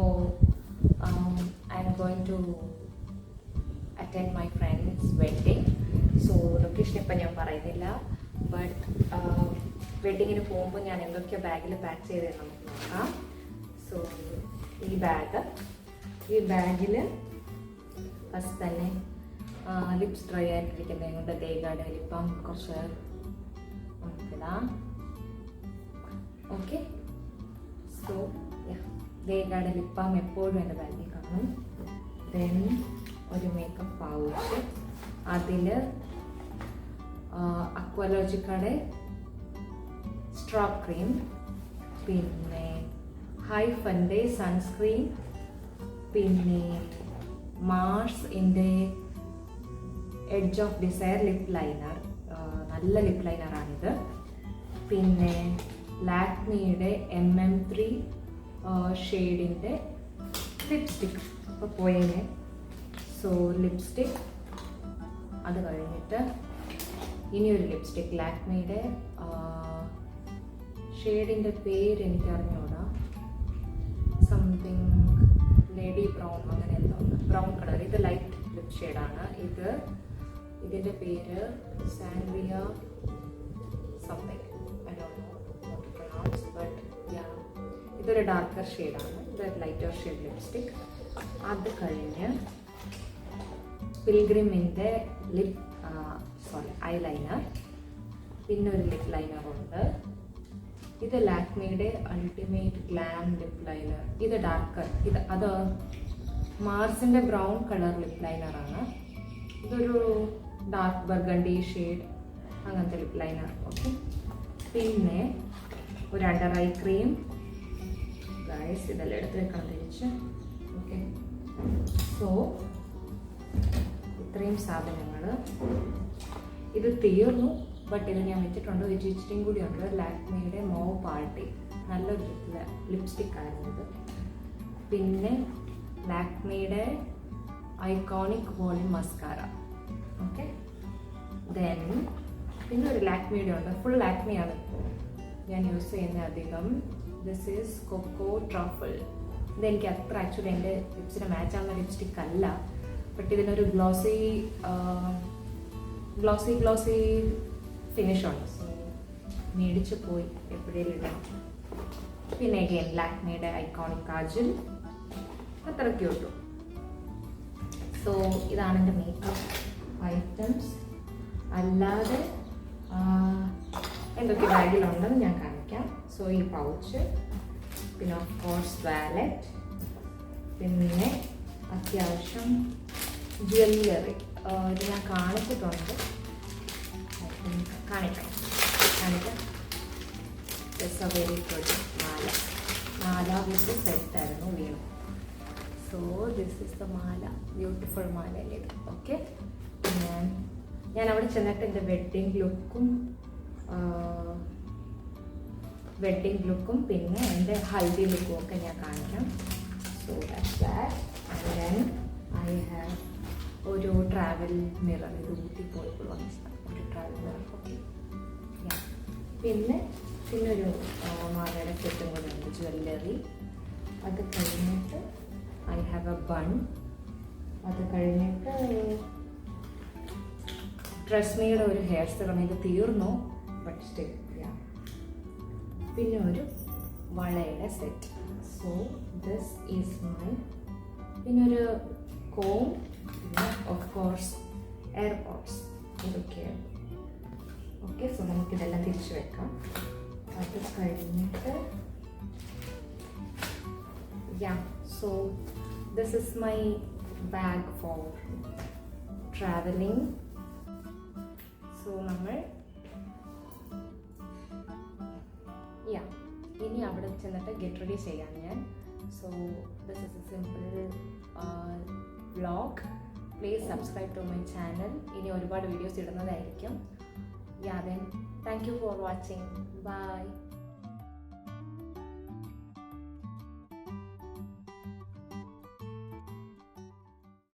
അപ്പോൾ I am going to attend my friends wedding. So location ഇപ്പം ഞാൻ പറയുന്നില്ല. ബട്ട് വെഡ്ഡിങ്ങിന് പോകുമ്പോൾ ഞാൻ എന്തൊക്കെയാണ് ബാഗിൽ പാക്ക് ചെയ്തത് നമുക്ക് നോക്കാം. സോ ഈ ബാഗിൽ ഫസ്റ്റ് തന്നെ ലിപ്സ് ഡ്രൈ ആയിട്ടിരിക്കുന്നത് കൊണ്ട് ദേഗാർഡ് ലിപ്പം കുറച്ച് നമുക്കിടാം. ഓക്കെ, സോ ദേഗാർഡ് ലിപ്പം എപ്പോഴും എൻ്റെ ബാഗിൽ കാണും. ദെൻ ഒരു മേക്കപ്പ് പൗച്ച്, അതിൽ അക്വാലോജിക്കയുടെ സ്ട്രോബ് ക്രീം, പിന്നെ ഹൈഫൻ്റെ സൺസ്ക്രീൻ, പിന്നെ മാർസിൻ്റെ edge of desire lip liner, നല്ല ലിപ് ലൈനറാണിത്. പിന്നെ ലാക്മിയുടെ MM3 ഷെയ്ഡിൻ്റെ ലിപ്സ്റ്റിക് ഇപ്പോൾ പോയേനെ. സോ ലിപ്സ്റ്റിക്, അത് കഴിഞ്ഞിട്ട് ഇനിയൊരു ലിപ്സ്റ്റിക് ലാക്മിയുടെ ഷെയ്ഡിൻ്റെ പേര് എനിക്ക് അറിഞ്ഞൂടാ, സംതിങ് ലേഡി ബ്രൗൺ അങ്ങനെ എന്തോ ബ്രൗൺ കളർ. ഇത് ലൈറ്റ് ലിപ് ഷെയ്ഡാണ്. ഇതിൻ്റെ പേര് sangria something, I don't know how to pronounce, but ഇതൊരു ഡാർക്കർ ഷെയ്ഡാണ്. ഇതൊരു ലൈറ്റർ ഷെയ്ഡ് ലിപ്സ്റ്റിക്. അത് കഴിഞ്ഞ് പിൽഗ്രിമിൻ്റെ ഐലൈനർ, പിന്നെ ഒരു ലിപ് ലൈനറുണ്ട്. ഇത് ലാക്മിയുടെ അൾട്ടിമേറ്റ് ഗ്ലാം ലിപ് ലൈനർ. ഇത് ഡാർക്കർ, അത് മാർസിൻ്റെ ബ്രൗൺ കളർ ലിപ് ലൈനറാണ്. ഇതൊരു ഡാർക്ക് ബർഗണ്ടി ഷെയ്ഡ് അങ്ങനത്തെ ലിപ് ലൈനർ. ഓക്കെ, പിന്നെ ഒരു അണ്ടർ ഐ ക്രീം. ഗൈസ്, ഇതെല്ലാം എടുത്ത് വെക്കണം തിരിച്ച്. ഓക്കെ, സോ ഇത്രയും സാധനങ്ങൾ. ഇത് തീർന്നു, ബട്ട് ഇത് ഞാൻ വെച്ചിട്ടുണ്ട്. ഇച്ചിരിയും കൂടി ഉണ്ട്. ലാക്മിയുടെ മോവ് പാർട്ടി, നല്ലൊരു ലിപ്സ്റ്റിക് ആയിരുന്നു ഇത്. പിന്നെ ലാക്മിയുടെ iconic volume mascara. Okay, then പിന്നെ ഒരു ലാക്മിയുടെ ഉണ്ട്. ഫുൾ ലാക്മിയാണ് ഞാൻ യൂസ് ചെയ്യുന്നത് അധികം. This is cocoa truffle. ഇതെനിക്ക് അത്ര ആക്ച്വലി എൻ്റെ ലിപ്സിന് മാച്ച് ആവുന്ന ലിപ്സ്റ്റിക് അല്ല, ബട്ട് ഇതിനൊരു ഗ്ലോസി ഫിനിഷുണ്ട്. സോ മേടിച്ച് പോയി എപ്പോഴേലും ഇടാം. പിന്നെ അഗെയിൻ ലാക്മിയുടെ ഐക്കോണിക് കാജൽ, അത്രയ്ക്കേ ഉള്ളൂ. സോ ഇതാണ് എൻ്റെ മേക്കപ്പ് ഐറ്റംസ്. അല്ലാതെ എന്തൊക്കെ ബാഗിലുണ്ടെന്ന് ഞാൻ കാണിക്കാം. സോ ഈ പൗച്ച്, പിന്നെ ഓഫ് കോഴ്സ് വാലറ്റ്, പിന്നെ അത്യാവശ്യം ജ്വല്ലറി. ഇത് ഞാൻ കാണിച്ചിട്ടുണ്ട്, കാണിക്കാം. ഇറ്റ്സ് എ വെരി ഗുഡ് മാല വിത്ത് സെറ്റായിരുന്നു വീണു. സോ ദിസ് ഇസ് ദ മാല, ബ്യൂട്ടിഫുൾ മാല അല്ലേ ഇത്. ഓക്കെ, ഞാൻ അവിടെ ചെന്നിട്ട് എൻ്റെ വെഡ്ഡിങ് പിന്നെ എൻ്റെ ഹൽദി ലുക്കും ഒക്കെ ഞാൻ കാണിക്കാം. So that's that. And then I have ഒരു ട്രാവൽ മിറർ. ഇത് ഊട്ടി പോയപ്പോൾ വാങ്ങിച്ചതാണ് ഒരു ട്രാവൽ മിറർ. ഓക്കെ, പിന്നെ ഒരു മാലയുടെ സെറ്റും കൂടെ ഉണ്ട്, ജ്വല്ലറി. അത് കഴിഞ്ഞിട്ട് ഐ ഹാവ് എ ബൺ. അത് കഴിഞ്ഞിട്ട് ട്രെസ്മിയുടെ ഒരു ഹെയർ സിറം. ഇത് തീർന്നു, ബട്ട് സ്റ്റിൽ. പിന്നെ ഒരു വളയുടെ set. So this is my. പിന്നെ ഒരു കോം, പിന്നെ ഓഫ് കോഴ്സ് എയർപോഡ്സ്. ഇതൊക്കെയാണ്. ഓക്കെ, സോ നമുക്കിതെല്ലാം തിരിച്ചു വെക്കാം. അത് കഴിഞ്ഞിട്ട് so this is my bag for travelling. So നമ്മൾ ഇനി അവിടെ ചെന്നിട്ട് ഗെറ്റ് റെഡി ചെയ്യാൻ ഞാൻ. So this is a simple vlog. Please subscribe to my channel. ഇനി ഒരുപാട് വീഡിയോസ് ഇടുന്നതായിരിക്കും. Then thank you for watching. Bye.